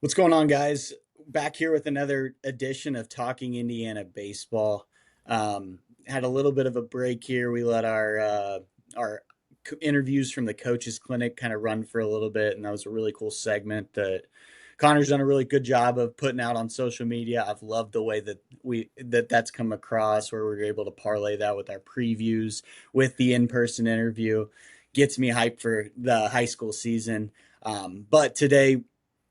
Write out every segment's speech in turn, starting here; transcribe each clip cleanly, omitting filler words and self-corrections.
What's going on, guys? Back here with another edition of Talking Indiana Baseball. Had a little bit of a break here. We let our interviews from the coaches clinic kind of run for a little bit, and that was a really cool segment that Connor's done a really good job of putting out on social media. I've loved the way that that's come across, where we're able to parlay that with our previews with the in-person interview. Gets me hyped for the high school season. But today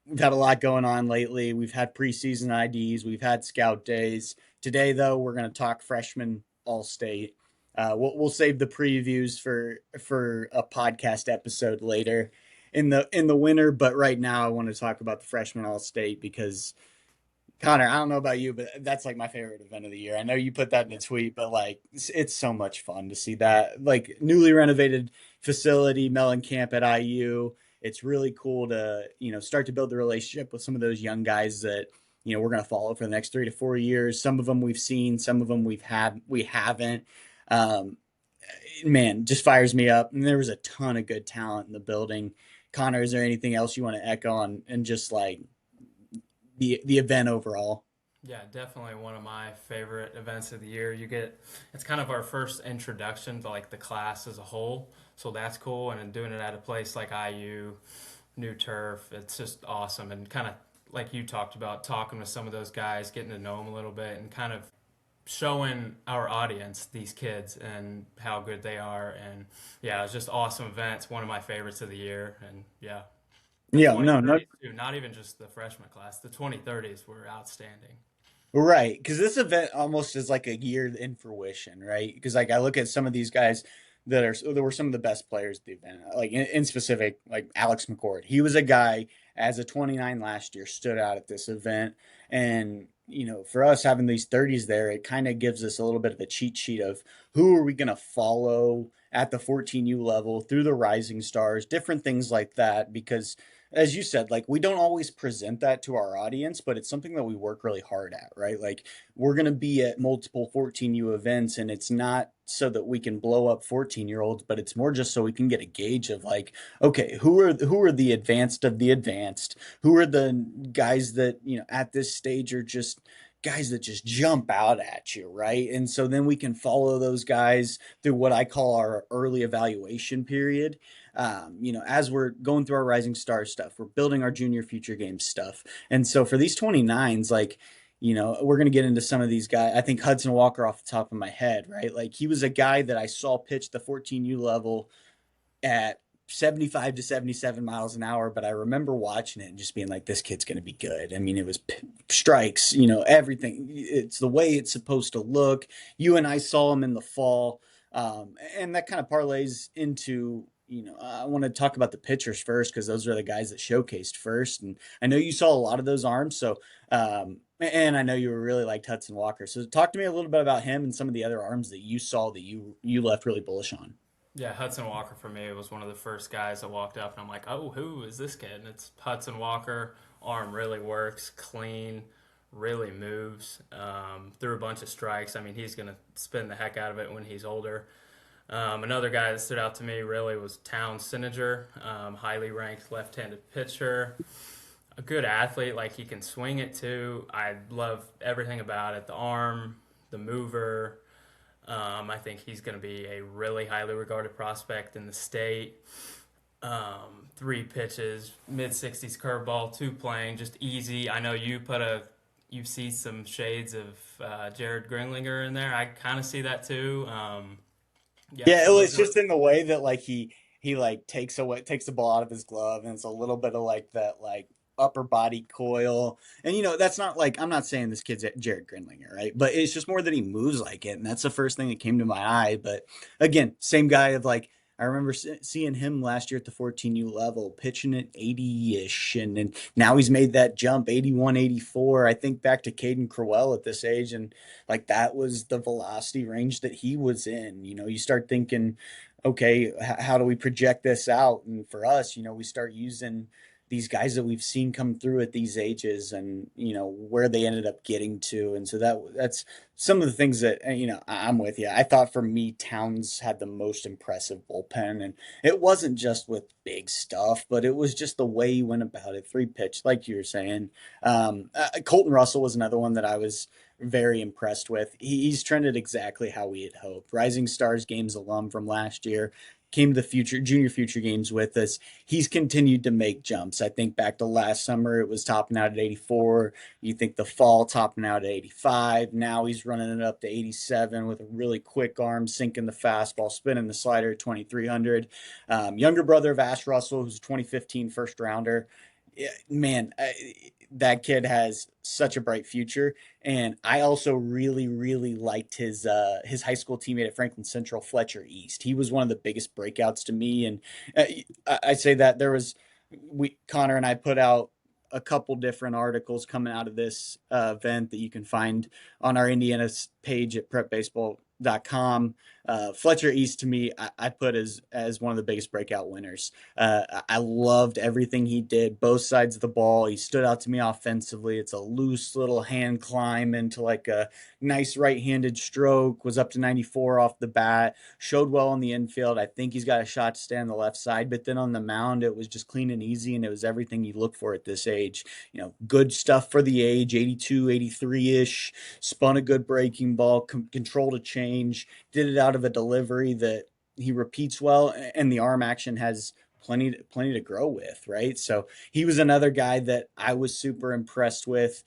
we've had a lot going on lately. We've had preseason IDs, we've had scout days. Today, though, we're going to talk freshman all state. We'll save the previews for a podcast episode later in the winter. But right now, I want to talk about the freshman all state because Connor, I don't know about you, but that's like my favorite event of the year. I know you put that in a tweet, but like it's so much fun to see that like newly renovated facility, Mellon Camp at IU. It's really cool to, start to build the relationship with some of those young guys that, we're going to follow for the next 3 to 4 years. Some of them we've seen, some of them we haven't. Um, Man, just fires me up. And there was a ton of good talent in the building. Connor, is there anything else you want to echo on and just like the event overall? Yeah, definitely one of my favorite events of the year. It's kind of our first introduction to like the class as a whole. So that's cool. And then doing it at a place like IU, new turf, it's just awesome. And kind of like you talked about, talking with some of those guys, getting to know them a little bit, and kind of showing our audience these kids and how good they are. And yeah, it was just awesome event. It's one of my favorites of the year. And yeah, the Yeah, no, no. 2030s too, not even just the freshman class, the 2030s were outstanding. Right, because this event almost is like a year in fruition, right? Because like I look at some of these guys that were some of the best players at the event, like in specific, like Alex McCord. He was a guy as a 29 last year stood out at this event, and for us having these 30s there, it kind of gives us a little bit of a cheat sheet of who are we going to follow at the 14U level through the Rising Stars, different things like that, because as you said, like we don't always present that to our audience, but it's something that we work really hard at, right? Like we're going to be at multiple 14U events, and it's not so that we can blow up 14-year-olds, but it's more just so we can get a gauge of like, okay, who are the advanced of the advanced? Who are the guys that, at this stage are just guys that just jump out at you, right? And so then we can follow those guys through what I call our early evaluation period, as we're going through our Rising Star stuff, we're building our junior future game stuff. And so for these 29s, like, we're going to get into some of these guys. I think Hudson Walker off the top of my head, right? Like he was a guy that I saw pitch the 14U level at 75 to 77 miles an hour, but I remember watching it and just being like, this kid's going to be good. I mean, it was strikes, everything. It's the way it's supposed to look. You and I saw him in the fall. And that kind of parlays into, I want to talk about the pitchers first because those are the guys that showcased first. And I know you saw a lot of those arms. And I know you really liked Hudson Walker. So talk to me a little bit about him and some of the other arms that you saw that you left really bullish on. Yeah, Hudson Walker for me was one of the first guys that walked up, and I'm like, oh, who is this kid? And it's Hudson Walker. Arm really works, clean, really moves. Threw a bunch of strikes. I mean, he's going to spin the heck out of it when he's older. Another guy that stood out to me really was Town Sininger, highly ranked left-handed pitcher, a good athlete. Like he can swing it too. I love everything about it: the arm, the mover. I think he's going to be a really highly regarded prospect in the state. Three pitches, mid 60s curveball, two playing, just easy. I know you see some shades of Jared Grinlinger in there. I kind of see that too. Yeah, Yeah, so those it's are just in the way that like he like takes the ball out of his glove, and it's a little bit of like that like upper body coil. And that's not like I'm not saying this kid's Jared Grinlinger, right? But it's just more that he moves like it, and that's the first thing that came to my eye. But again, same guy of like I remember seeing him last year at the 14U level, pitching at 80-ish, and now he's made that jump 81, 84. I think back to Caden Crowell at this age, and like that was the velocity range that he was in. You start thinking, okay, how do we project this out? And for us, we start using these guys that we've seen come through at these ages, and where they ended up getting to. And so that's some of the things that I'm with you. I thought for me, Towns had the most impressive bullpen, and it wasn't just with big stuff, but it was just the way he went about it. Three pitch, like you were saying. Colton Russell was another one that I was very impressed with. He's trended exactly how we had hoped. Rising Stars Games alum from last year, came to the junior future games with us. He's continued to make jumps. I think back to last summer, it was topping out at 84. You think the fall topping out at 85. Now he's running it up to 87 with a really quick arm, sinking the fastball, spinning the slider at 2300. Younger brother of Ash Russell, who's a 2015 first rounder. Yeah, man, that kid has such a bright future. And I also really, really liked his high school teammate at Franklin Central, Fletcher East. He was one of the biggest breakouts to me. And I say that there was Connor and I put out a couple different articles coming out of this event that you can find on our Indiana page at prepbaseball.com. Fletcher East to me, I put as one of the biggest breakout winners. I loved everything he did, both sides of the ball. He stood out to me offensively. It's a loose little hand climb into like a nice right-handed stroke, was up to 94 off the bat, showed well on the infield. I think he's got a shot to stay on the left side, but then on the mound, it was just clean and easy, and it was everything you look for at this age. Good stuff for the age, 82, 83-ish, spun a good breaking ball, controlled a change, did it out of a delivery that he repeats well, and the arm action has plenty to grow with, right? So he was another guy that I was super impressed with.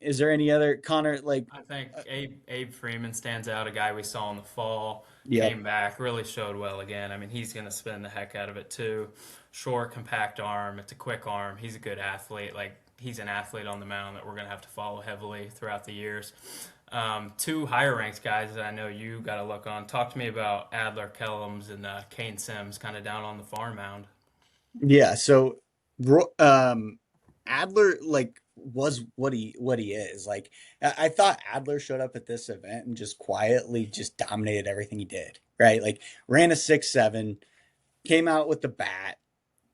Is there any other Connor like? I think Abe Freeman stands out. A guy we saw in the fall, Yep. came back, really showed well again. I mean, he's going to spin the heck out of it too. Short, compact arm. It's a quick arm. He's a good athlete. Like he's an athlete on the mound that we're going to have to follow heavily throughout the years. Two higher ranked guys that I know you got to look on. Talk to me about Adler Kellums and Kane Sims, kind of down on the farm mound. Yeah. So Adler like was what he is. Like I thought Adler showed up at this event and just quietly just dominated everything he did. Right. Like ran a 6.7, came out with the bat,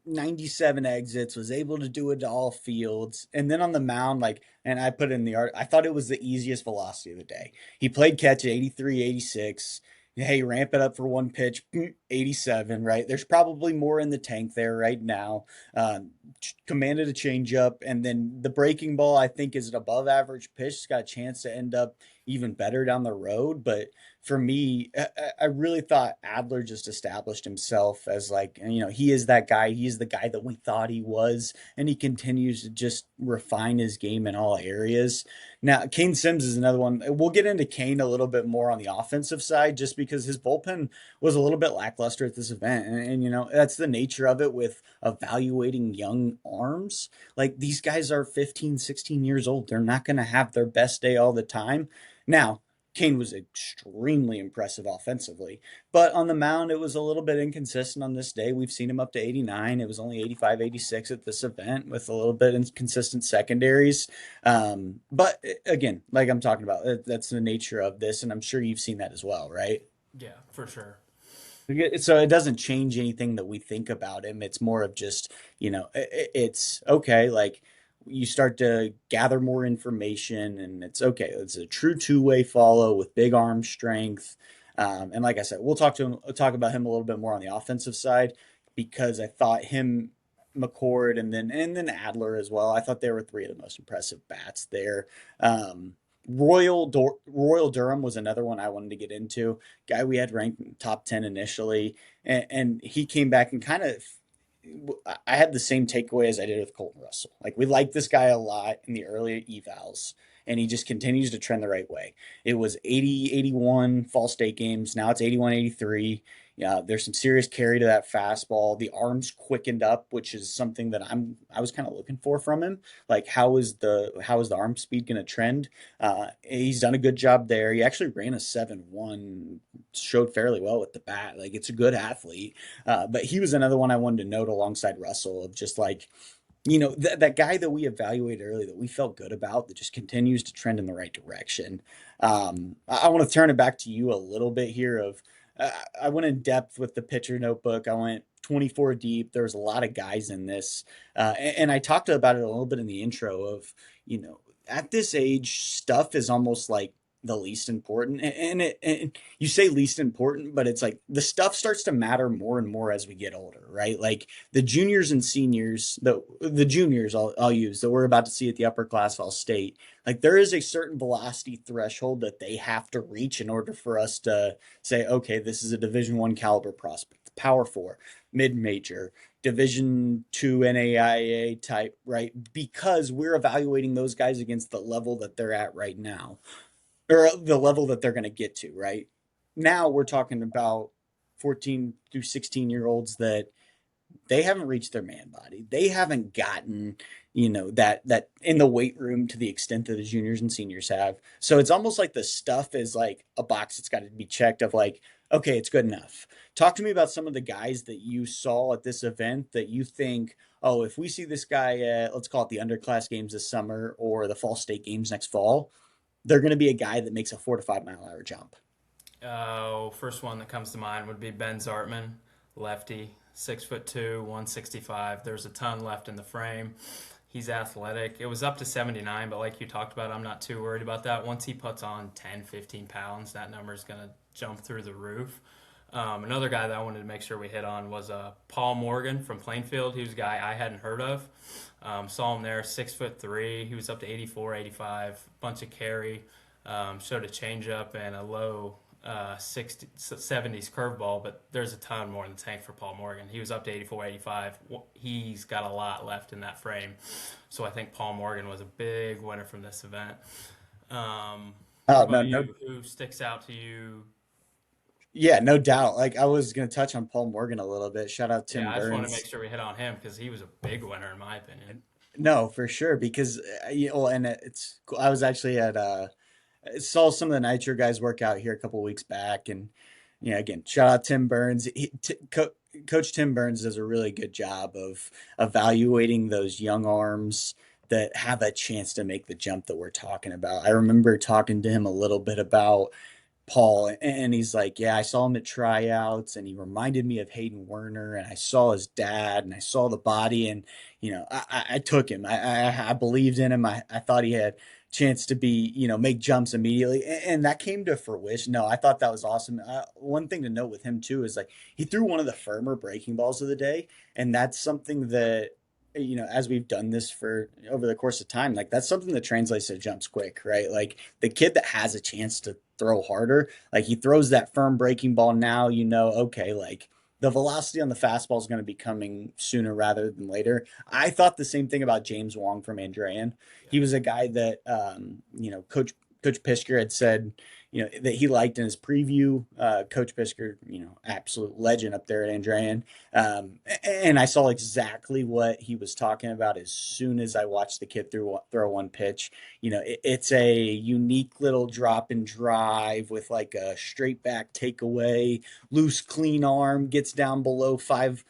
97 exits, was able to do it to all fields. And then on the mound, like, and I put in the art, I thought it was the easiest velocity of the day. He played catch at 83, 86. Hey, ramp it up for one pitch, 87, right? There's probably more in the tank there right now. Commanded a changeup, and then the breaking ball, I think, is an above average pitch. It's got a chance to end up even better down the road. But for me, I really thought Adler just established himself as like, he is that guy. He is the guy that we thought he was, and he continues to just refine his game in all areas. Now, Kane Sims is another one. We'll get into Kane a little bit more on the offensive side just because his bullpen was a little bit lackluster at this event. And that's the nature of it with evaluating young arms. Like these guys are 15, 16 years old. They're not going to have their best day all the time. Now, Kane was extremely impressive offensively, but on the mound, it was a little bit inconsistent on this day. We've seen him up to 89. It was only 85, 86 at this event with a little bit inconsistent secondaries. But again, like I'm talking about, that's the nature of this, and I'm sure you've seen that as well, right? Yeah, for sure. So it doesn't change anything that we think about him. It's more of just, it's okay. Like you start to gather more information, and it's okay. It's a true two-way follow with big arm strength. And like I said, we'll talk about him a little bit more on the offensive side because I thought him, McCord, and then Adler as well. I thought they were three of the most impressive bats there. Royal Durham was another one I wanted to get into. Guy we had ranked top 10 initially, and he came back and kind of. I had the same takeaway as I did with Colton Russell. Like we liked this guy a lot in the early evals, and he just continues to trend the right way. It was 80, 81 Fall State games. Now it's 81, 83. Yeah, there's some serious carry to that fastball. The arms quickened up, which is something that I was kind of looking for from him. Like how is the arm speed going to trend? He's done a good job there. He actually ran a 7.1, showed fairly well with the bat. Like it's a good athlete. But he was another one I wanted to note alongside Russell of just like that guy that we evaluated early that we felt good about that just continues to trend in the right direction. I want to turn it back to you a little bit here of I went in depth with the pitcher notebook. I went 24 deep. There was a lot of guys in this, and I talked about it a little bit in the intro of, at this age, stuff is almost like the least important, and you say least important, but it's like the stuff starts to matter more and more as we get older, right? Like the juniors and seniors, the juniors I'll use that we're about to see at the upper class all state. Like there is a certain velocity threshold that they have to reach in order for us to say, okay, this is a Division 1 caliber prospect, Power 4, mid major, Division 2 NAIA type, right? Because we're evaluating those guys against the level that they're at right now, or the level that they're going to get to, right? Now we're talking about 14 through 16-year-olds that they haven't reached their man body. They haven't gotten, that in the weight room to the extent that the juniors and seniors have. So it's almost like the stuff is like a box that's got to be checked of like, okay, it's good enough. Talk to me about some of the guys that you saw at this event that you think, oh, if we see this guy at, let's call it the underclass games this summer or the fall state games next fall, they're going to be a guy that makes a 4 to 5 mile an hour jump. Oh, first one that comes to mind would be Ben Zartman, lefty, 6'2", 165. There's a ton left in the frame. He's athletic. It was up to 79, but like you talked about, I'm not too worried about that. Once he puts on 10, 15 pounds, that number is going to jump through the roof. Another guy that I wanted to make sure we hit on was Paul Morgan from Plainfield. He was a guy I hadn't heard of. Saw him there, 6'3". He was up to 84, 85, bunch of carry. Showed a changeup and a low 70s curveball, but there's a ton more in the tank for Paul Morgan. He was up to 84, 85. He's got a lot left in that frame. So I think Paul Morgan was a big winner from this event. What Oh, no, about no. you? Who sticks out to you? Yeah, no doubt. Like I was going to touch on Paul Morgan a little bit. Shout out Yeah, Tim I just want to make Burns. sure we hit on him because he was a big winner in my opinion. No, for sure. Because, and it's, I was actually at, saw some of the Nitro guys work out here a couple weeks back. And, again, shout out Tim Burns. Coach Tim Burns does a really good job of evaluating those young arms that have a chance to make the jump that we're talking about. I remember talking to him a little bit about Paul, and he's like, yeah, I saw him at tryouts, and he reminded me of Hayden Werner, and I saw his dad, and I saw the body, and I took him. I believed in him. I thought he had chance to be, make jumps immediately, and that came to fruition. No, I thought that was awesome. One thing to note with him too is like he threw one of the firmer breaking balls of the day, and that's something that as we've done this for over the course of time, like that's something that translates to jumps quick, right? Like the kid that has a chance to throw harder, like he throws that firm breaking ball now, okay, like the velocity on the fastball is going to be coming sooner rather than later. I thought the same thing about James Wong from Andrean. Yeah. He was a guy that, Coach Pisker had said, that he liked in his preview. Coach Pisker, absolute legend up there at Andrean. And I saw exactly what he was talking about as soon as I watched the kid throw one pitch. It's a unique little drop and drive with like a straight back takeaway, loose, clean arm, gets down below 5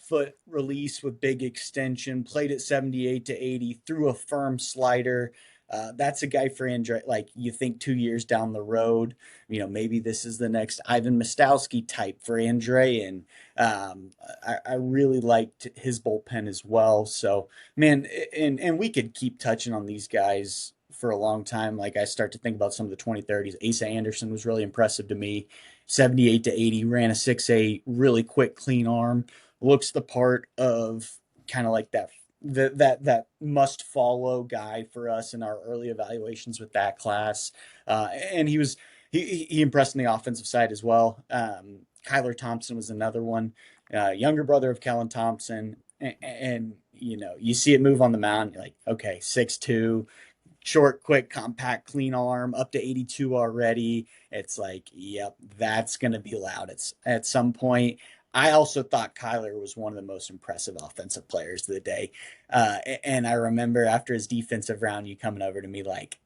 foot release with big extension, played at 78 to 80, threw a firm slider. That's a guy for Andre. Like you think 2 years down the road, maybe this is the next Ivan Mostowski type for Andre. And I really liked his bullpen as well. So man, and we could keep touching on these guys for a long time. Like I start to think about some of the 2030s. Asa Anderson was really impressive to me. 78 to 80, ran a 6.8, really quick, clean arm. Looks the part of kind of like that must follow guy for us in our early evaluations with that class. And he impressed on the offensive side as well. Kyler Thompson was another one, younger brother of Kellen Thompson, and you see it move on the mound. You're like, okay, 6'2", short, quick, compact, clean arm, up to 82 already. It's like, yep, that's going to be loud. It's at some point. I also thought Kyler was one of the most impressive offensive players of the day. And I remember after his defensive round, you coming over to me like,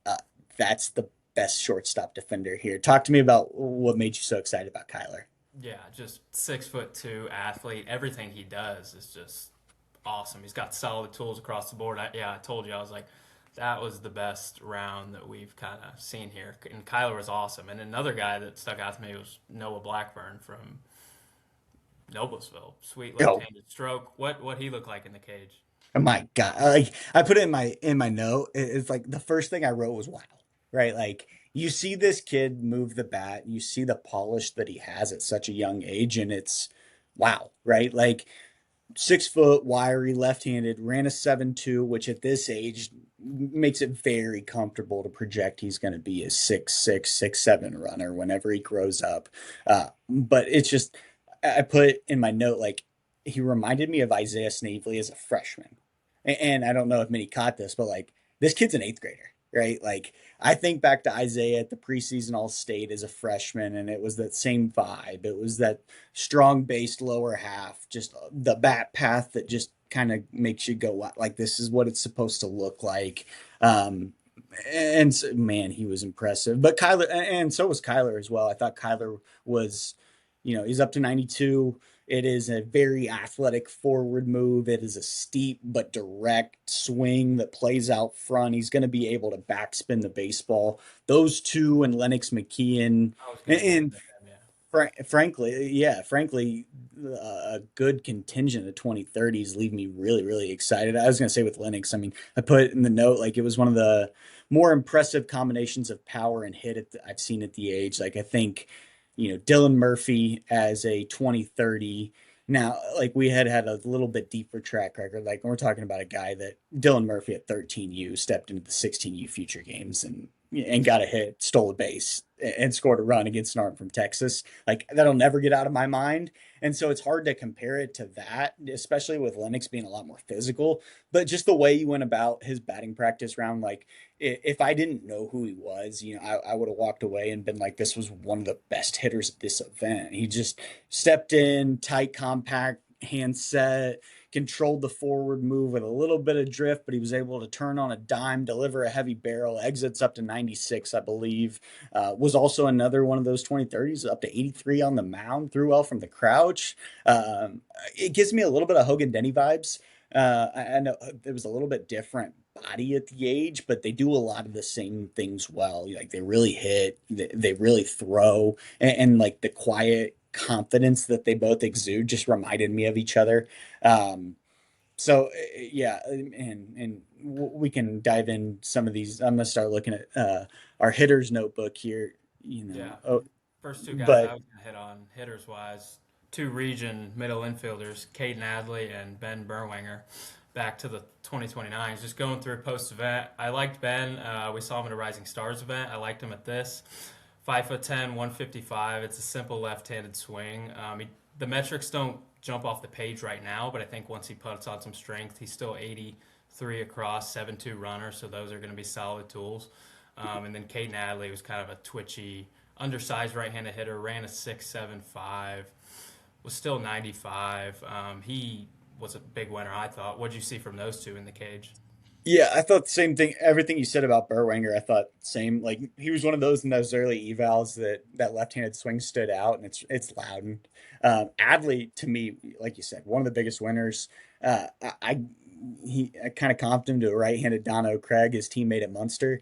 that's the best shortstop defender here. Talk to me about what made you so excited about Kyler. Yeah, just 6'2" athlete. Everything he does is just awesome. He's got solid tools across the board. I told you I was like, that was the best round that we've kind of seen here. And Kyler was awesome. And another guy that stuck out to me was Noah Blackburn from Noblesville, sweet Oh, left-handed stroke. What he looked like in the cage? oh my God. Like I put it in my note. It's like the first thing I wrote was wow. Right? Like you see this kid move the bat, you see the polish that he has at such a young age, and it's wow, right? Like 6 foot, wiry, left-handed, ran a 7.2, which at this age makes it very comfortable to project he's going to be a 6'6", 6'7" runner whenever he grows up. But it's just I put in my note like he reminded me of Isaiah Snavely as a freshman, and I don't know if many caught this, but like this kid's an eighth grader, right? Like I think back to Isaiah at the preseason All State as a freshman, and it was that same vibe. It was that strong based lower half, just the bat path that just kind of makes you go like this is what it's supposed to look like. Um, and man, he was impressive. But Kyler, and so was Kyler as well. I thought Kyler was, he's up to 92. It is a very athletic forward move. It is a steep but direct swing that plays out front. He's going to be able to backspin the baseball. Those two and Lennox McKeon I was gonna and mention him. Yeah, frankly, a good contingent of 2030s leave me really, really excited. I was going to say with Linux, I mean, I put in the note like it was one of the more impressive combinations of power and hit I've seen at the age. Like I think, Dylan Murphy as a 2030. Now, like we had a little bit deeper track record. Like we're talking about a guy that Dylan Murphy at 13U stepped into the 16U future games and got a hit, stole a base, and scored a run against an arm from Texas. Like that'll never get out of my mind. And so it's hard to compare it to that, especially with Lennox being a lot more physical. But just the way he went about his batting practice round, like if I didn't know who he was, I would have walked away and been like, this was one of the best hitters at this event. He just stepped in, tight, compact, handset, controlled the forward move with a little bit of drift, but he was able to turn on a dime, deliver a heavy barrel, exits up to 96, I believe. Was also another one of those 2030s, up to 83 on the mound, threw well from the crouch. It gives me a little bit of Hogan Denny vibes. I know it was a little bit different body at the age, but they do a lot of the same things well. Like they really hit, they really throw, and like the quiet confidence that they both exude just reminded me of each other. Um, so yeah, and we can dive in some of these. I'm gonna start looking at our hitters notebook here. yeah. Oh, First two guys I but was gonna hit on hitters wise, two region middle infielders, Caden Adley and Ben Berwanger. Back to the 2029s, just going through post event. I liked Ben. We saw him at a Rising Stars event. I liked him at this. 5'10", 155. It's a simple left-handed swing. The metrics don't jump off the page right now, but I think once he puts on some strength, he's still 83 across, 7.2 runner, so those are going to be solid tools. And then Caden Adley was kind of a twitchy, undersized right-handed hitter, ran a 6.75, was still 95. He was a big winner, I thought. What did you see from those two in the cage? yeah, I thought the same thing. Everything you said about Berwanger, I thought same. Like he was one of those in those early evals that left-handed swing stood out, and it's Loudon. Adley, to me, like you said, one of the biggest winners. I kind of comped him to a right-handed Dono Craig, his teammate at Munster.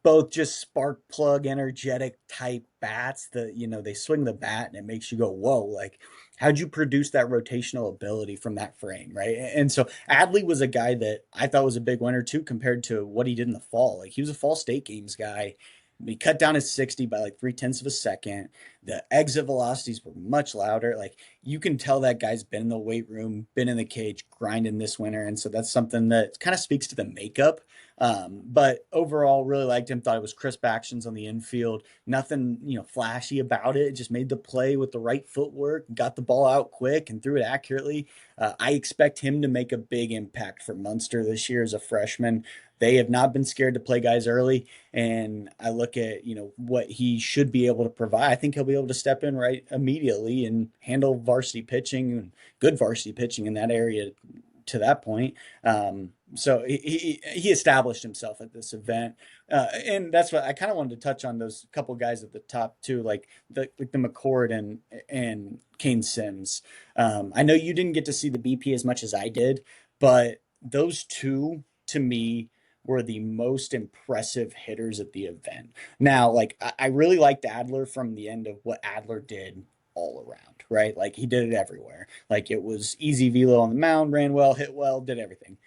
Both just spark plug, energetic type bats that they swing the bat and it makes you go, whoa! Like, how'd you produce that rotational ability from that frame, right? And so Adley was a guy that I thought was a big winner too, compared to what he did in the fall. Like he was a fall state games guy. He cut down his 60 by like 3/10 of a second. The exit velocities were much louder. Like you can tell that guy's been in the weight room, been in the cage, grinding this winter. And so that's something that kind of speaks to the makeup. But overall, really liked him. Thought it was crisp actions on the infield. Nothing, flashy about it. Just made the play with the right footwork, got the ball out quick and threw it accurately. I expect him to make a big impact for Munster this year as a freshman. They have not been scared to play guys early, and I look at what he should be able to provide. I think he'll be able to step in right immediately and handle varsity pitching and good varsity pitching in that area to that point. So he established himself at this event, and that's what I kind of wanted to touch on those couple guys at the top too, like the McCord and Kane Sims. I know you didn't get to see the BP as much as I did, but those two to me were the most impressive hitters at the event. Now, like I really liked Adler from the end of what Adler did all around, right? Like he did it everywhere. Like it was easy velo on the mound, ran well, hit well, did everything.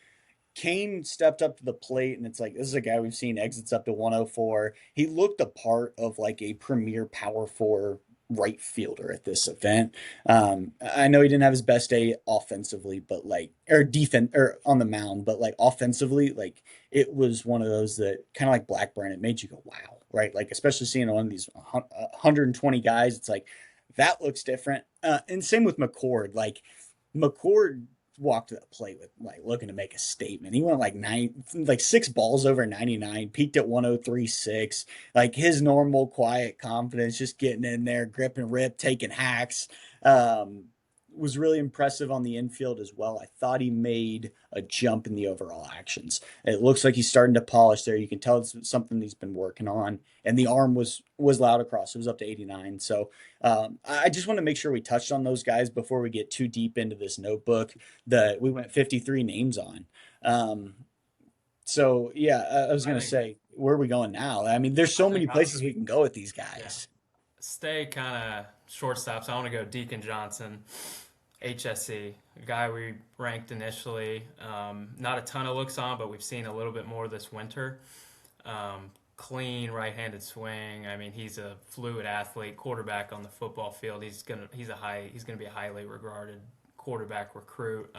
Kane stepped up to the plate, and it's like this is a guy we've seen exits up to 104. He looked a part of like a premier power four right fielder at this event. I know he didn't have his best day offensively, but like or defense or on the mound, but like offensively, like it was one of those that kind of like Blackburn. It made you go, wow, right? Like especially seeing one of these 120 guys, it's like that looks different. And same with McCord, like. McCord walked to the plate with like looking to make a statement. He went like 6 balls over 99, peaked at 103.6. Like his normal quiet confidence, just getting in there, grip and rip, taking hacks. Um, was really impressive on the infield as well. I thought he made a jump in the overall actions. It looks like he's starting to polish there. You can tell it's something he's been working on. And the arm was loud across. It was up to 89. So I just want to make sure we touched on those guys before we get too deep into this notebook that we went 53 names on. Um, so yeah, I was I gonna think say, where are we going now? I mean, there's I so think many I'll places we can go with these yeah guys. stay kind of shortstops. I want to go Deacon Johnson, HSC, a guy we ranked initially. Not a ton of looks on, but we've seen a little bit more this winter. Clean right-handed swing. I mean, he's a fluid athlete, quarterback on the football field. He's gonna be a highly regarded quarterback recruit.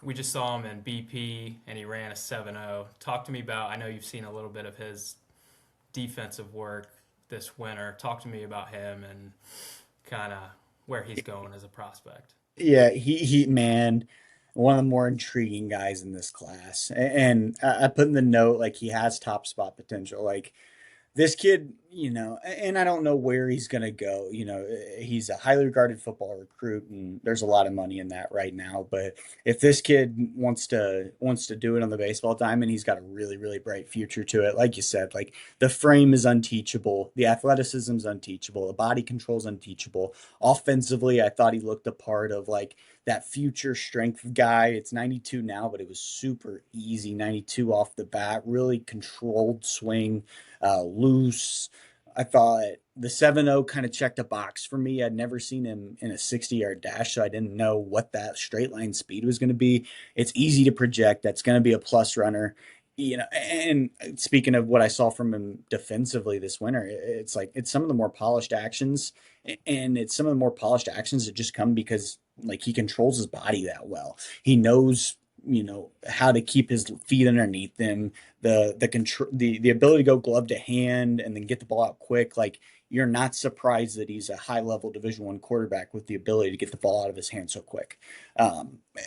We just saw him in BP, and he ran a 7.0. Talk to me about. I know you've seen a little bit of his defensive work this winter. Talk to me about him and kind of where he's going as a prospect. Yeah, he man, one of the more intriguing guys in this class. And I put in the note like he has top spot potential. Like this kid, and I don't know where he's going to go. He's a highly regarded football recruit, and there's a lot of money in that right now. But if this kid wants to do it on the baseball diamond, he's got a really really bright future to it. Like you said, like the frame is unteachable, the athleticism's unteachable, the body control's unteachable. Offensively, I thought he looked a part of like that future strength guy. It's 92 now, but it was super easy 92 off the bat. Really controlled swing, loose. I thought the 7.0 kind of checked a box for me. I'd never seen him in a 60-yard dash, so I didn't know what that straight line speed was going to be. It's easy to project. That's going to be a plus runner. And speaking of what I saw from him defensively this winter, it's like it's some of the more polished actions, and it's some of the more polished actions that just come because like he controls his body that well. He knows how to keep his feet underneath him, the control, the ability to go glove to hand and then get the ball out quick. Like you're not surprised that he's a high level Division I quarterback with the ability to get the ball out of his hand so quick.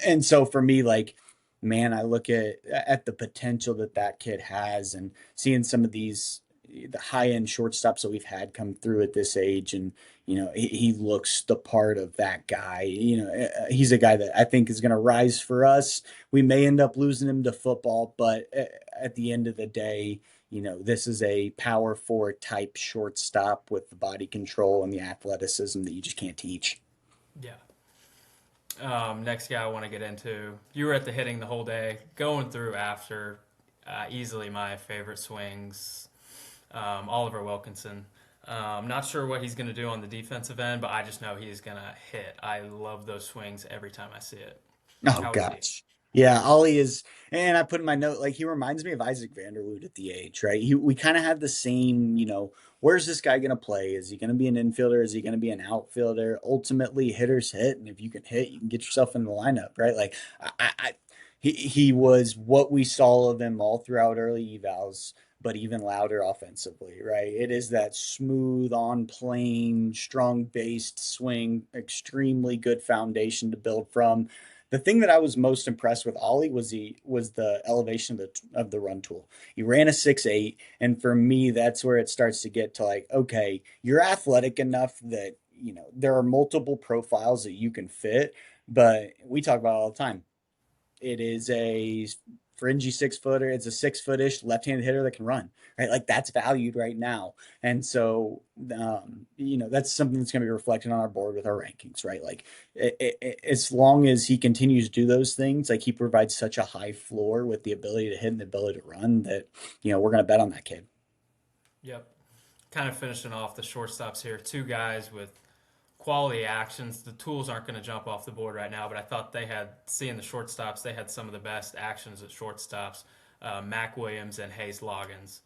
And so for me, like man, I look at the potential that kid has, and seeing some of the high end shortstops that we've had come through at this age, and he looks the part of that guy. He's a guy that I think is going to rise for us. We may end up losing him to football, but at the end of the day, this is a power four type shortstop with the body control and the athleticism that you just can't teach. Yeah. Next guy I want to get into. You were at the hitting the whole day, going through after easily my favorite swings. Oliver Wilkinson. Not sure what he's going to do on the defensive end, but I just know he's going to hit. I love those swings every time I see it. Oh How is he? gosh. Yeah, Ollie is, and I put in my note like he reminds me of Isaac Vanderwood at the age, right? We kind of had the same, where's this guy going to play? Is he going to be an infielder? Is he going to be an outfielder? Ultimately, hitters hit, and if you can hit, you can get yourself in the lineup, right? Like he was what we saw of him all throughout early evals, but even louder offensively, right? It is that smooth on plane, strong based swing, extremely good foundation to build from. The thing that I was most impressed with Ollie was the elevation of the run tool. He ran a 6.8, and for me, that's where it starts to get to like, okay, you're athletic enough that there are multiple profiles that you can fit, but we talk about it all the time. It is a fringy 6 footer. It's a 6 footish left-handed hitter that can run, right? Like that's valued right now. And so, that's something that's going to be reflected on our board with our rankings, right? Like as long as he continues to do those things, like he provides such a high floor with the ability to hit and the ability to run that, we're going to bet on that kid. Yep. Kind of finishing off the shortstops here. Two guys with quality actions. The tools aren't going to jump off the board right now, but I thought they had, seeing the shortstops, they had some of the best actions at shortstops. Mac Williams and Hayes Loggins.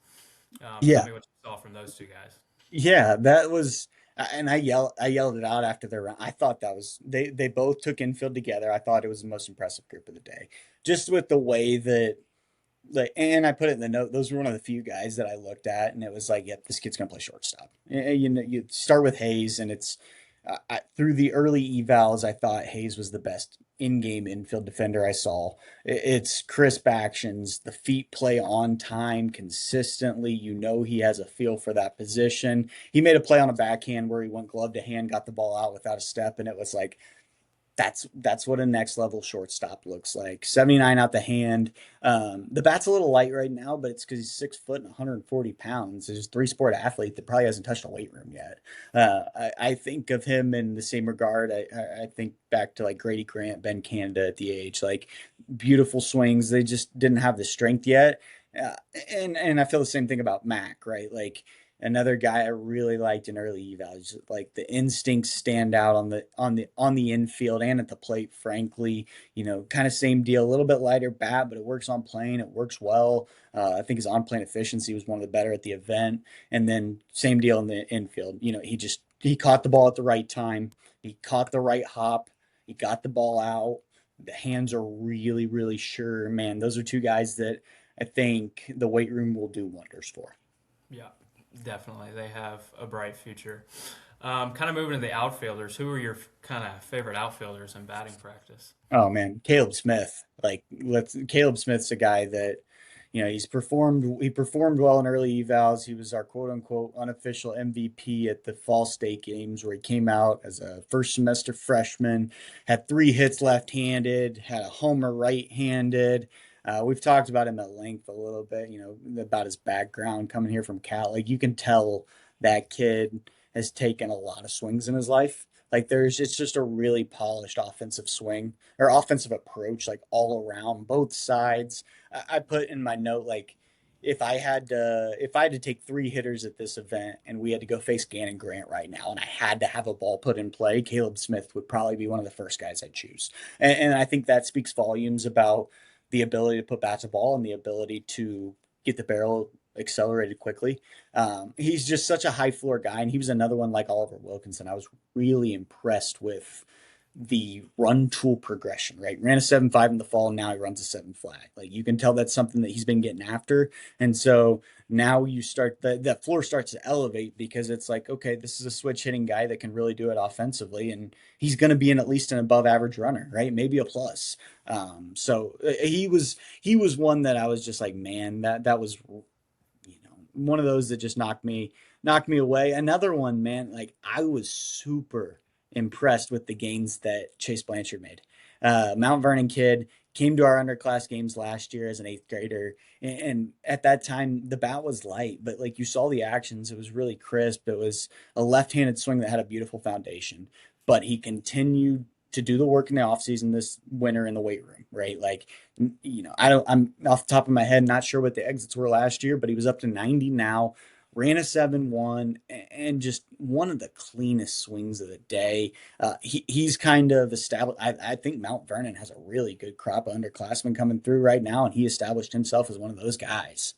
Tell Yeah. me what you saw from those two guys. Yeah, that was, and I yelled it out after their round. I thought that was they both took infield together. I thought it was the most impressive group of the day, just with the way that, like, and I put it in the note. Those were one of the few guys that I looked at, and it was like, yep, this kid's gonna play shortstop. You know, you start with Hayes, and it's through the early evals, I thought Hayes was the best in-game infield defender I saw. It's crisp actions, the feet play on time consistently. You know he has a feel for that position. He made a play on a backhand where he went glove to hand, got the ball out without a step, and it was like, that's what a next level shortstop looks like. 79 out the hand. The bat's a little light right now, but it's because he's 6 foot and 140 pounds. He's a three-sport athlete that probably hasn't touched a weight room yet. I think of him in the same regard. I think back to like Grady Grant, Ben Canada at the age, like beautiful swings. They just didn't have the strength yet. Uh, and I feel the same thing about Mac, right? Like another guy I really liked in early evals. Like the instincts stand out on the infield and at the plate. Frankly, you know, kind of same deal. A little bit lighter bat, but it works on plane. It works well. I think his on plane efficiency was one of the better at the event. And then same deal in the infield. You know, he caught the ball at the right time. He caught the right hop. He got the ball out. The hands are really, really sure. Man, those are two guys that I think the weight room will do wonders for. Yeah, definitely. They have a bright future. Kind of moving to the outfielders. Who are your kind of favorite outfielders in batting practice? Oh man, Caleb Smith. Like let's Caleb Smith's a guy that, you know, he performed well in early evals. He was our quote unquote unofficial MVP at the fall state games where he came out as a first semester freshman, had 3 hits left-handed, had a homer right-handed. We've talked about him at length a little bit, you know, about his background coming here from Cal. Like you can tell that kid has taken a lot of swings in his life. Like it's just a really polished offensive swing or offensive approach, like all around both sides. I put in my note like if I had to take 3 hitters at this event and we had to go face Gannon Grant right now and I had to have a ball put in play, Caleb Smith would probably be one of the first guys I'd choose. And I think that speaks volumes about the ability to put bat to ball and the ability to get the barrel accelerated quickly. He's just such a high floor guy, and he was another one like Oliver Wilkinson. I was really impressed with the run tool progression, right? Ran a 7.5 in the fall, and now he runs a 7 flat. Like you can tell that's something that he's been getting after. And so now you start that floor starts to elevate because it's like, okay, this is a switch hitting guy that can really do it offensively, and he's going to be at least an above average runner, right? Maybe a plus. He was one that I was just like, man, that was, you know, one of those that just knocked me away. Another one, man, like I was super impressed with the gains that Chase Blanchard made. Mount Vernon kid came to our underclass games last year as an eighth grader, and at that time the bat was light, but like you saw the actions, it was really crisp. It was a left-handed swing that had a beautiful foundation, but he continued to do the work in the offseason this winter in the weight room, right? Like, you know, I'm off the top of my head, not sure what the exits were last year, but he was up to 90 now, ran a 7-1, and just one of the cleanest swings of the day. He's kind of established. I think Mount Vernon has a really good crop of underclassmen coming through right now, and he established himself as one of those guys.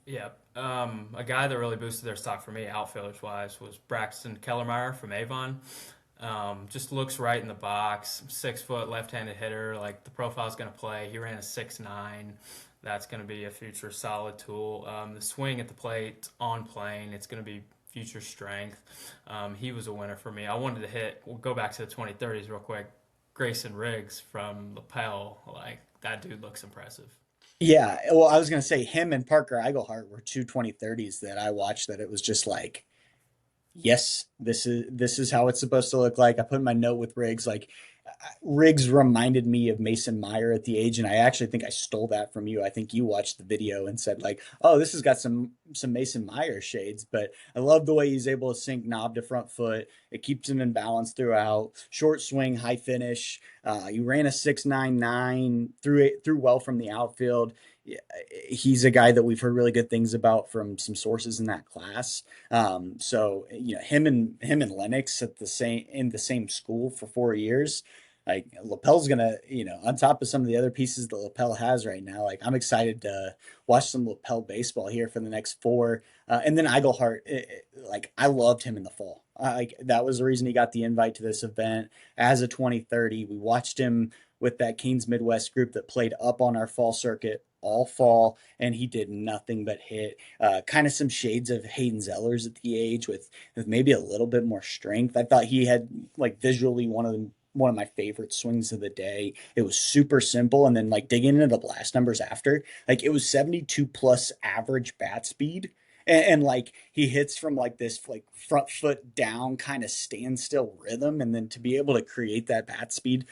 Yeah. A guy that really boosted their stock for me, outfielders wise, was Braxton Kellermeyer from Avon. Just looks right in the box. 6 foot left-handed hitter. Like the profile's going to play. He ran a 6.9. That's going to be a future solid tool. The swing at the plate on plane, it's going to be future strength. He was a winner for me. I wanted to we'll go back to the 2030s real quick. Grayson Riggs from Lapel. Like that dude looks impressive. Yeah, well, I was gonna say him and Parker Eigelhart were two 2030s that I watched that it was just like, yes, this is how it's supposed to look like. I put in my note with Riggs, like Riggs reminded me of Mason Meyer at the age, and I actually think I stole that from you. I think you watched the video and said like, "Oh, this has got some Mason Meyer shades." But I love the way he's able to sink knob to front foot. It keeps him in balance throughout. Short swing, high finish. He ran a 6.99, threw well from the outfield. Yeah, he's a guy that we've heard really good things about from some sources in that class. So him and Lennox at the same in the same school for 4 years. Like Lapel's gonna, on top of some of the other pieces that Lapel has right now. Like I'm excited to watch some Lapel baseball here for the next four. And then Eigelhart, like I loved him in the fall. Like that was the reason he got the invite to this event as a 2030. We watched him with that Canes Midwest group that played up on our fall circuit all fall, and he did nothing but hit. Kind of some shades of Hayden Zellers at the age with maybe a little bit more strength. I thought he had like visually one of my favorite swings of the day. It was super simple, and then like digging into the blast numbers after, like it was 72 plus average bat speed. And like he hits from like this like front foot down kind of standstill rhythm, and then to be able to create that bat speed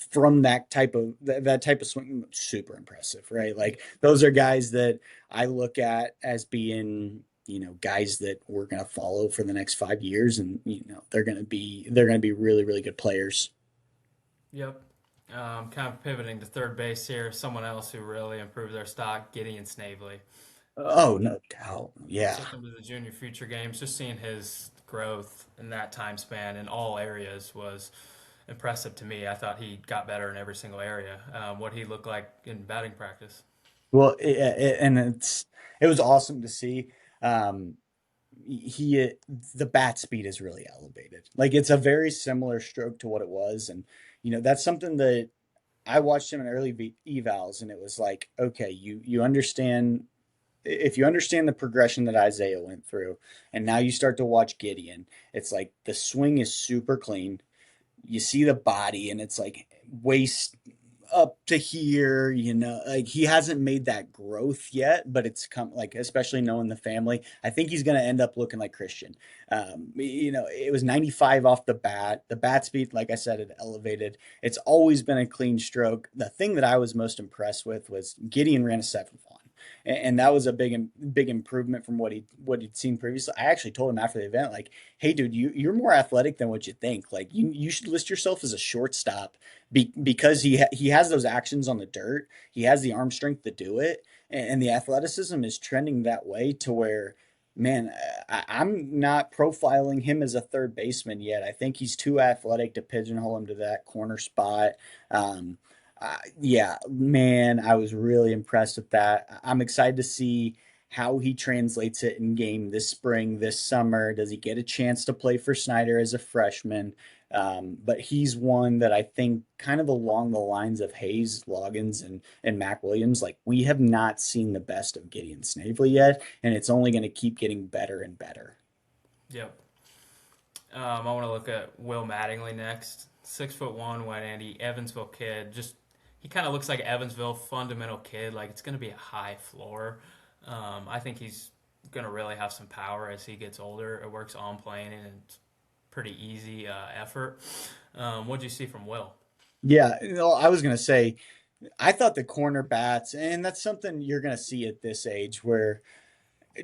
from that type of swing, super impressive, right? Like those are guys that I look at as being, guys that we're going to follow for the next 5 years, and they're going to be really really good players. Yep. Kind of pivoting to third base here. Someone else who really improved their stock, Gideon Snavely. Oh, no doubt. Yeah. Took him to the junior future games. Just seeing his growth in that time span in all areas was impressive to me. I thought he got better in every single area. What he looked like in batting practice. Well, and it was awesome to see. Um, he the bat speed is really elevated. Like it's a very similar stroke to what it was, and that's something that I watched him in early evals, and it was like, okay, you understand if you understand the progression that Isaiah went through, and now you start to watch Gideon. It's like the swing is super clean. You see the body, and it's like waist up to here, like he hasn't made that growth yet, but it's come, like, especially knowing the family, I think he's going to end up looking like Christian. It was 95 off the bat. The bat speed, like I said, it elevated. It's always been a clean stroke. The thing that I was most impressed with was Gideon ran a 7-1, and that was a big improvement from what he'd seen previously. I actually told him after the event, like, hey dude, you're more athletic than what you think. Like you should list yourself as a shortstop, because he has those actions on the dirt. He has the arm strength to do it, and the athleticism is trending that way to where, man, I'm not profiling him as a third baseman yet. I think he's too athletic to pigeonhole him to that corner spot. Yeah, man, I was really impressed with that. I'm excited to see how he translates it in game this spring, this summer. Does he get a chance to play for Snyder as a freshman? But he's one that I think kind of along the lines of Hayes, Loggins, and Mac Williams, like we have not seen the best of Gideon Snavely yet, and it's only going to keep getting better and better. Yep. I want to look at Will Mattingly next. 6'1", White Andy, Evansville kid. Just he kind of looks like Evansville fundamental kid. Like it's going to be a high floor. I think he's going to really have some power as he gets older. It works on plane and it's pretty easy effort. What did you see from Will? Yeah, I was going to say, I thought the corner bats, and that's something you're going to see at this age, where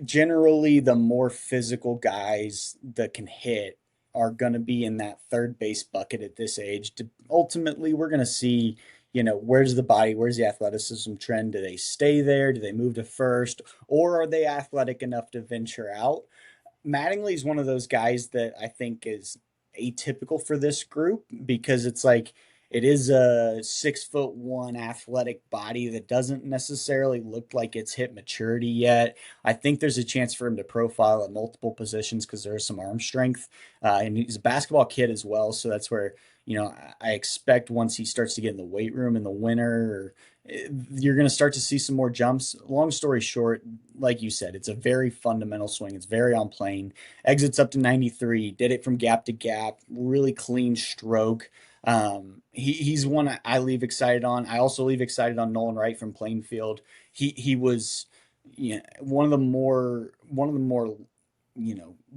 generally the more physical guys that can hit are going to be in that third base bucket at this age. Ultimately, we're going to see, where's the body, where's the athleticism trend? Do they stay there? Do they move to first? Or are they athletic enough to venture out? Mattingly is one of those guys that I think is atypical for this group, because it's like it is a 6'1" athletic body that doesn't necessarily look like it's hit maturity yet. I think there's a chance for him to profile at multiple positions because there's some arm strength, and he's a basketball kid as well. So that's where I expect once he starts to get in the weight room in the winter, you're going to start to see some more jumps. Long story short, like you said, it's a very fundamental swing. It's very on plane. Exits up to 93. Did it from gap to gap. Really clean stroke. He's one I leave excited on. I also leave excited on Nolan Wright from Plainfield. He was, one of the more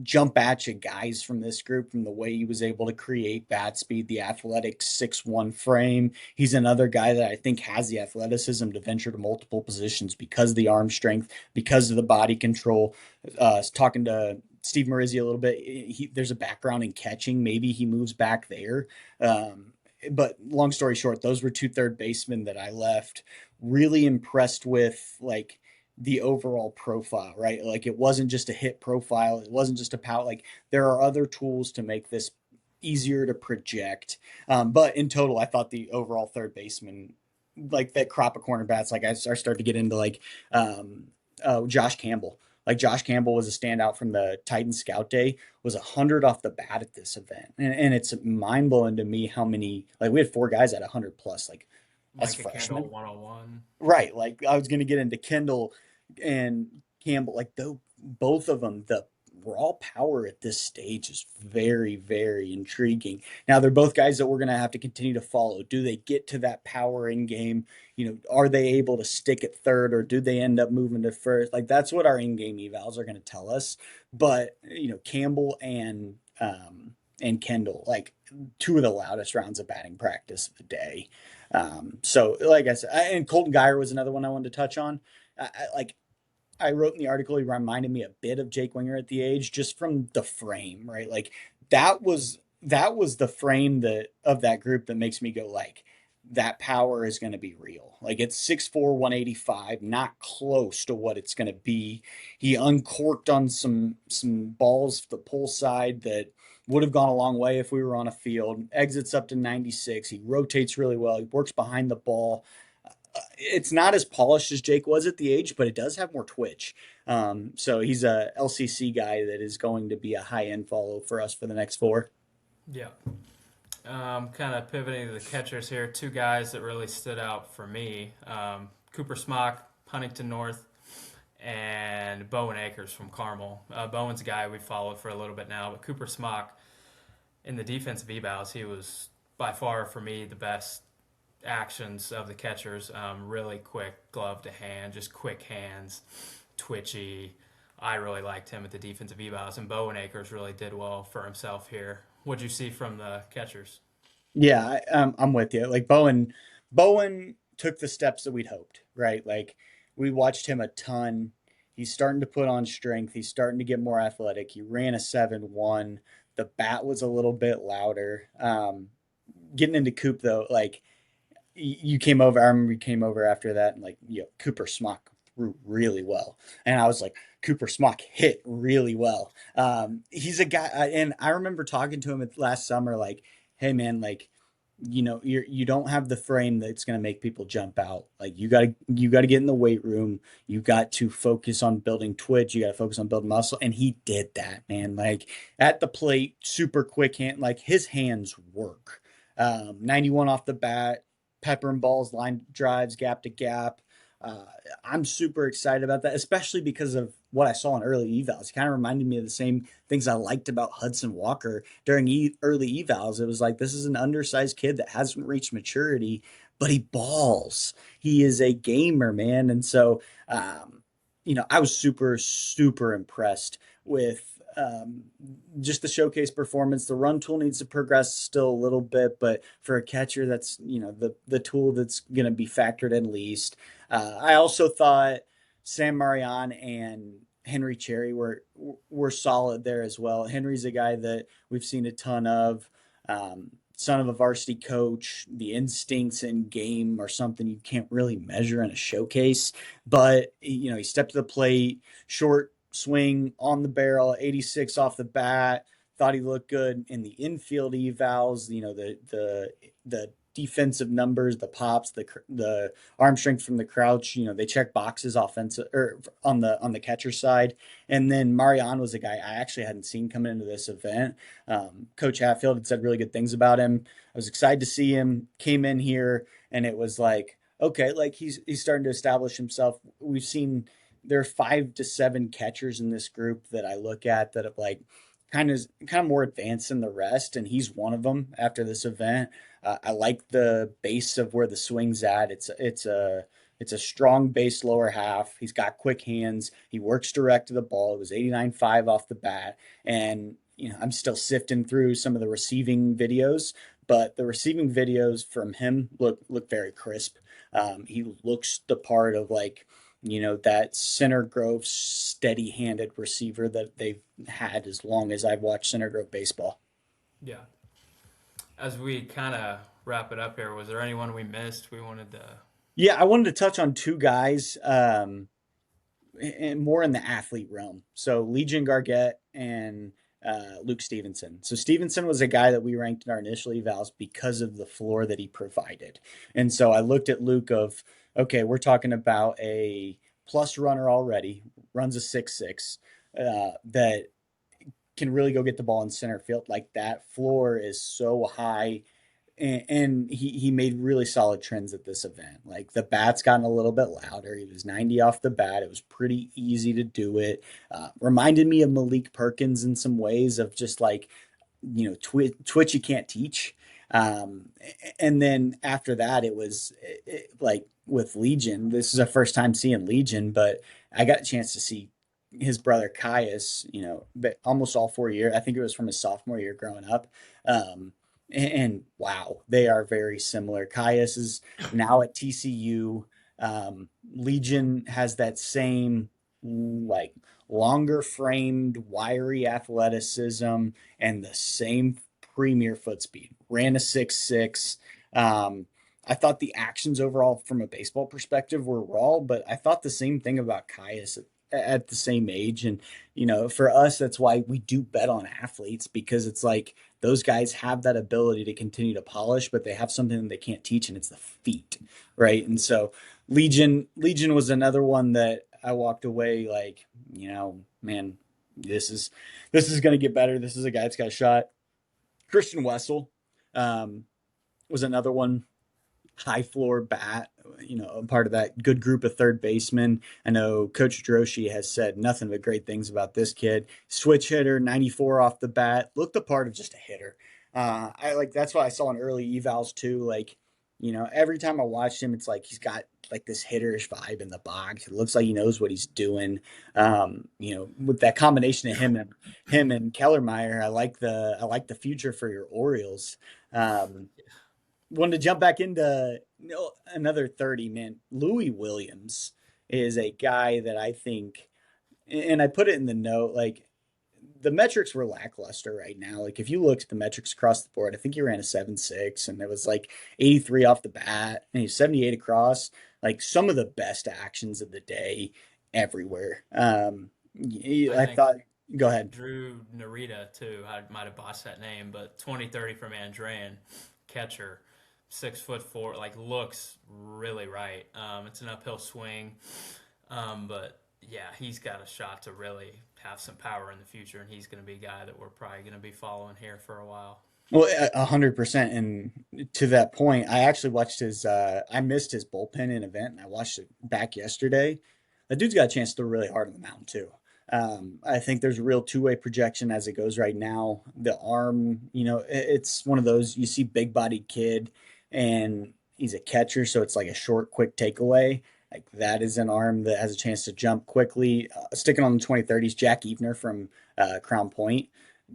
jump at you guys from this group, from the way he was able to create bat speed, the athletic 6'1" frame. He's another guy that I think has the athleticism to venture to multiple positions because of the arm strength, because of the body control. Talking to Steve Marizzi a little bit, there's a background in catching. Maybe he moves back there. but long story short, those were two third basemen that I left really impressed with, like the overall profile, right? Like it wasn't just a hit profile, it wasn't just a power. Like there are other tools to make this easier to project. But in total, I thought the overall third baseman, like that crop of cornerbacks, like I started to get into like Josh Campbell. Like Josh Campbell was a standout from the Titan Scout Day, was 100 off the bat at this event, and it's mind blowing to me how many, like we had four guys at 100 plus, like as Micah Kendall freshmen. 101. Right. Like I was going to get into Kendall and Campbell. Like though both of them, the raw power at this stage is very, very intriguing. Now they're both guys that we're going to have to continue to follow. Do they get to that power in game? You know, are they able to stick at third, or do they end up moving to first? Like that's what our in-game evals are going to tell us. But you know, Campbell and Kendall, like two of the loudest rounds of batting practice of the day. So, like I said, and Colton Geyer was another one I wanted to touch on. Like I wrote in the article, he reminded me a bit of Jake Winger at the age, just from the frame, right? Like that was the frame that of that group that makes me go like that power is going to be real. Like it's 6'4", 185, not close to what it's going to be. He uncorked on some balls the pull side that would have gone a long way if we were on a field. Exits up to 96. He rotates really well. He works behind the ball. It's not as polished as Jake was at the age, but it does have more twitch. So he's a LCC guy that is going to be a high end follow for us for the next four. Yeah. Kind of pivoting to the catchers here, two guys that really stood out for me: Cooper Smock, Huntington North, and Bowen Akers from Carmel. Bowen's a guy we followed for a little bit now, but Cooper Smock in the defensive evals, he was by far for me the best actions of the catchers. Really quick glove to hand, just quick hands, twitchy. I really liked him at the defensive evals, and Bowen Akers really did well for himself here. What'd you see from the catchers? Yeah, I'm with you. Like Bowen took the steps that we'd hoped, right? Like we watched him a ton. He's starting to put on strength. He's starting to get more athletic. He ran a 7-1. The bat was a little bit louder. Getting into Coop though, like you came over. I remember you came over after that, and like Cooper Smock threw really well, and I was like, Cooper Smock hit really well. He's a guy, and I remember talking to him last summer, like, hey man, like you don't have the frame that's going to make people jump out. Like you got to get in the weight room. You got to focus on building twitch. You got to focus on building muscle, and he did that, man. Like at the plate, super quick hand. Like his hands work. 91 off the bat, peppering balls, line drives, gap to gap. Uh, I'm super excited about that, especially because of what I saw in early evals. It kind of reminded me of the same things I liked about Hudson Walker during early evals. It was like, this is an undersized kid that hasn't reached maturity, but he balls. He is a gamer, man. And so, I was super, super impressed with just the showcase performance. The run tool needs to progress still a little bit, but for a catcher, that's the tool that's going to be factored in least. I also thought Sam Marion and Henry Cherry were solid there as well. Henry's a guy that we've seen a ton of. Son of a varsity coach, the instincts in game are something you can't really measure in a showcase. But he stepped to the plate, short swing on the barrel, 86 off the bat. Thought he looked good in the infield evals. The defensive numbers, the pops, the arm strength from the crouch. They check boxes offensive or on the catcher side. And then Marion was a guy I actually hadn't seen coming into this event. Coach Hatfield had said really good things about him. I was excited to see him. Came in here and it was like, okay, like he's starting to establish himself. We've seen there are 5 to 7 catchers in this group that I look at that have like kind of more advanced than the rest, and he's one of them after this event. I like the base of where the swing's at. It's a strong base lower half. He's got quick hands. He works direct to the ball. It was 89.5 off the bat, and I'm still sifting through some of the receiving videos, but the receiving videos from him look very crisp. He looks the part of like that Center Grove steady handed receiver that they've had as long as I've watched Center Grove baseball. Yeah. As we kind of wrap it up here. Was there anyone we missed? We wanted to. Yeah, I wanted to touch on two guys, and more in the athlete realm. So Legion Gargett and Luke Stevenson. So Stevenson was a guy that we ranked in our initial evals because of the floor that he provided. And so I looked at Luke of, okay, we're talking about a plus runner already, runs a 6'6", that can really go get the ball in center field. Like that floor is so high, and he made really solid trends at this event. Like the bat's gotten a little bit louder. He was 90 off the bat. It was pretty easy to do it. Reminded me of Malik Perkins in some ways of just like, twitch you can't teach. And then after that, it was like with Legion. This is the first time seeing Legion, but I got a chance to see his brother Caius, but almost all 4 years. I think it was from his sophomore year growing up. And wow, they are very similar. Caius is now at TCU. Legion has that same like longer framed, wiry athleticism and the same premier foot speed. Ran a 6'6". I thought the actions overall from a baseball perspective were raw, but I thought the same thing about Caius at the same age. And, for us, that's why we do bet on athletes, because it's like those guys have that ability to continue to polish, but they have something that they can't teach, and it's the feet. Right. And so Legion was another one that I walked away like, man, this is going to get better. This is a guy that's got a shot. Christian Wessel was another one. High floor bat, a part of that good group of third basemen. I know Coach Droshi has said nothing but great things about this kid. Switch hitter, 94 off the bat, looked the part of just a hitter. That's what I saw in early evals too. Like, every time I watched him, it's like he's got like this hitterish vibe in the box. It looks like he knows what he's doing. With that combination of him and Kellermeyer, I like the future for your Orioles. Wanted to jump back into another 30, man. Louis Williams is a guy that I think, and I put it in the note, like the metrics were lackluster right now. Like if you looked at the metrics across the board, I think he ran a 7.6 and it was like 83 off the bat and he's 78 across, like some of the best actions of the day everywhere. I think thought, go ahead. Drew Narita too. I might have botched that name, but 2030 from Andrean, catcher, 6'4", like looks really right. It's an uphill swing, but yeah, he's got a shot to really have some power in the future, and he's going to be a guy that we're probably going to be following here for a while. Well, 100%. And to that point, I actually watched I missed his bullpen in event and I watched it back yesterday. The dude's got a chance to throw really hard on the mound too. I think there's a real two-way projection as it goes right now. The arm, it's one of those, you see big bodied kid and he's a catcher. So it's like a short, quick takeaway. Like that is an arm that has a chance to jump quickly. Sticking on the 2030s, Jack Evener from Crown Point.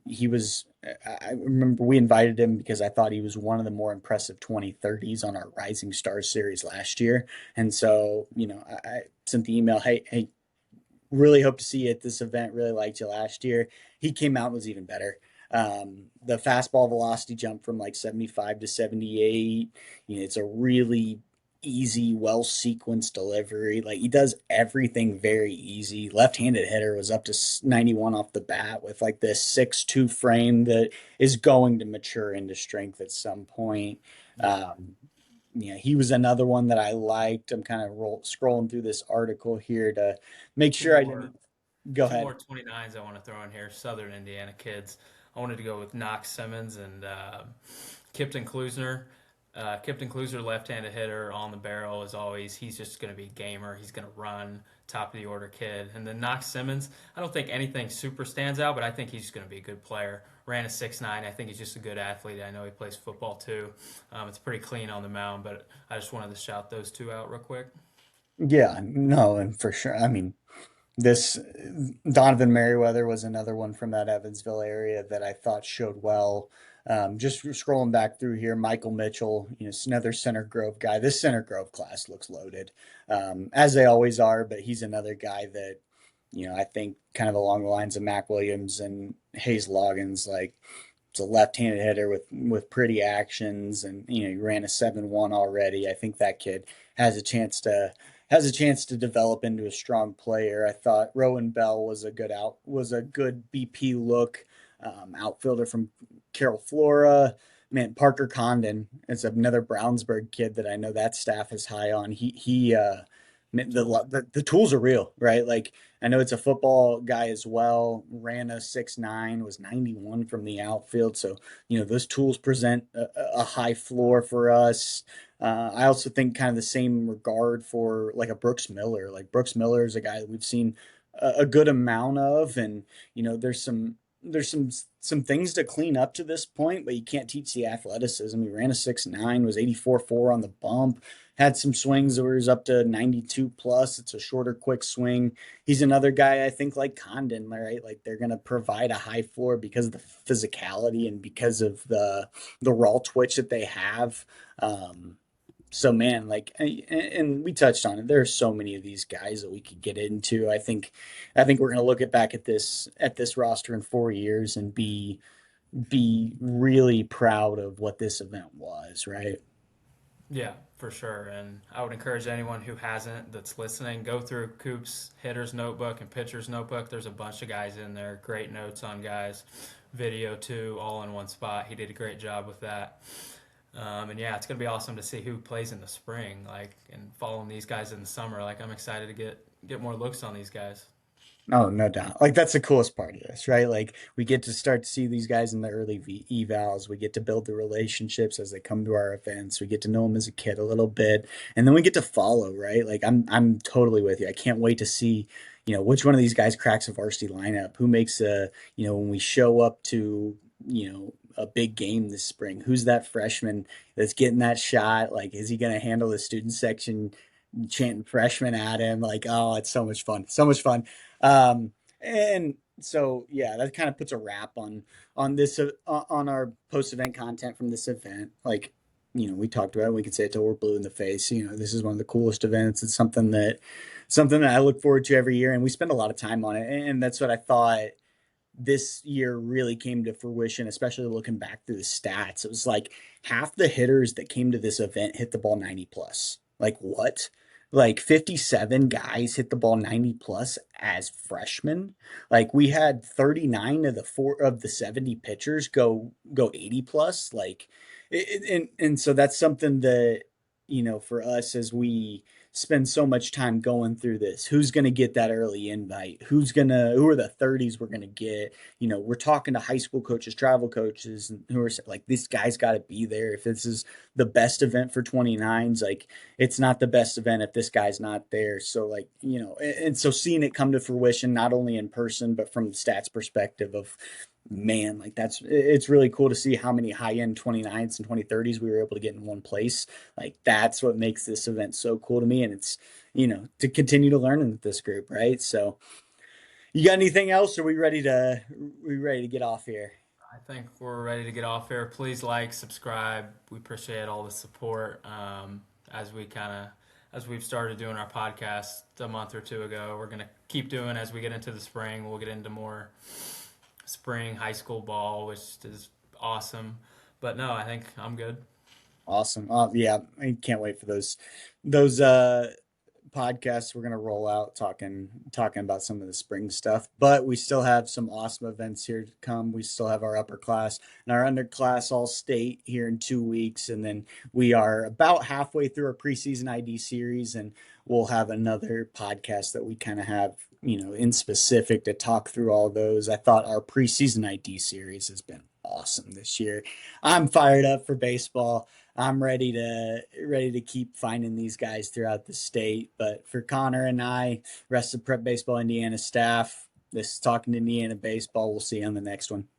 He was, I remember we invited him because I thought he was one of the more impressive 2030s on our Rising Stars series last year. And so, I sent the email, hey, really hope to see you at this event. Really liked you last year. He came out and was even better. The fastball velocity jumped from like 75 to 78. It's a really easy, well sequenced delivery. Like he does everything very easy. Left-handed hitter was up to 91 off the bat with like this 6'2" frame that is going to mature into strength at some point. He was another one that I liked. I'm kind of scrolling through this article here to make Two sure I more, didn't go two ahead. more 29s I want to throw in here. Southern Indiana kids. I wanted to go with Knox Simmons and Kipton Klusner. Kipton Kluser, left-handed hitter on the barrel as always. He's just going to be a gamer. He's going to run, top of the order kid. And then Knox Simmons, I don't think anything super stands out, but I think he's going to be a good player. Ran a 6'9". I think he's just a good athlete. I know he plays football too. It's pretty clean on the mound, but I just wanted to shout those two out real quick. Yeah, no, and for sure. I mean, this Donovan Merriweather was another one from that Evansville area that I thought showed well. Just scrolling back through here, Michael Mitchell, another Center Grove guy. This Center Grove class looks loaded, as they always are, but he's another guy that, I think kind of along the lines of Mac Williams and Hayes Loggins, like It's a left-handed hitter with pretty actions, and he ran a 7-1 already. I think that kid has a chance to has a chance to develop into a strong player. I thought Rowan Bell was a good BP look, outfielder from Carroll Flora. Man, Parker Condon is another Brownsburg kid that I know that staff is high on. The tools are real, right? Like, I know it's a football guy as well. Ran a 6'9", was 91 from the outfield. So, those tools present a high floor for us. I also think kind of the same regard for like a Brooks Miller. Like, Brooks Miller is a guy that we've seen a good amount of, and there's some things to clean up to this point, but you can't teach the athleticism. He ran a 6'9", was 84.4 on the bump, had some swings where he was up to 92 plus. It's a shorter, quick swing. He's another guy I think like Condon, right? Like, they're gonna provide a high floor because of the physicality and because of the raw twitch that they have. So man, like, and we touched on it. There are so many of these guys that we could get into. I think we're going to look back at this roster in 4 years and be really proud of what this event was, right? Yeah, for sure. And I would encourage anyone who hasn't that's listening, go through Coop's hitter's notebook and pitcher's notebook. There's a bunch of guys in there, great notes on guys, video too, all in one spot. He did a great job with that. And yeah, it's gonna be awesome to see who plays in the spring, like, and following these guys in the summer. Like, I'm excited to get more looks on these guys. Oh, no doubt. Like, that's the coolest part of this, right? Like, we get to start to see these guys in the early evals. We get to build the relationships as they come to our events. We get to know them as a kid a little bit, and then we get to follow, right? Like, I'm totally with you. I can't wait to see, which one of these guys cracks a varsity lineup. Who makes when we show up to, a big game this spring. Who's that freshman that's getting that shot? Like, is he going to handle the student section chanting freshman at him? Like, oh, it's so much fun. So much fun. And so, yeah, that kind of puts a wrap on this on our post event content from this event. Like, we talked about it. We can say it till we're blue in the face. This is one of the coolest events. It's something that I look forward to every year, and we spend a lot of time on it. And that's what I thought this year really came to fruition, especially looking back through the stats. It was like half the hitters that came to this event hit the ball 90 plus. Like, what? Like, 57 guys hit the ball 90 plus as freshmen. Like, we had 39 of the 70 pitchers go 80 plus. Like, and so that's something that, for us, as we spend so much time going through this, who's going to get that early invite? Who are the 30s we're going to get? We're talking to high school coaches, travel coaches, and who are like, this guy's got to be there. If this is the best event for 29s, like, it's not the best event if this guy's not there. So, like, and so seeing it come to fruition, not only in person, but from the stats perspective of, man, like, it's really cool to see how many high-end 29s and 2030s we were able to get in one place. Like, that's what makes this event so cool to me, and it's to continue to learn with this group, right? So, you got anything else, or are we ready to get off here? I think we're ready to get off here. Please like, subscribe. We appreciate all the support. As we kind of as we've started doing our podcast a month or two ago, we're gonna keep doing as we get into the spring. We'll get into more spring high school ball, which is awesome. But no, I think I'm good. Awesome. Yeah, I can't wait for those podcasts we're gonna roll out talking about some of the spring stuff. But we still have some awesome events here to come. We still have our upper class and our underclass all state here in 2 weeks, and then we are about halfway through our preseason ID series, and we'll have another podcast that we kind of have in specific to talk through all those. I thought our preseason ID series has been awesome this year. I'm fired up for baseball. I'm ready to keep finding these guys throughout the state. But for Connor and I, rest of Prep Baseball Indiana staff, this is Talking Indiana Baseball. We'll see you on the next one.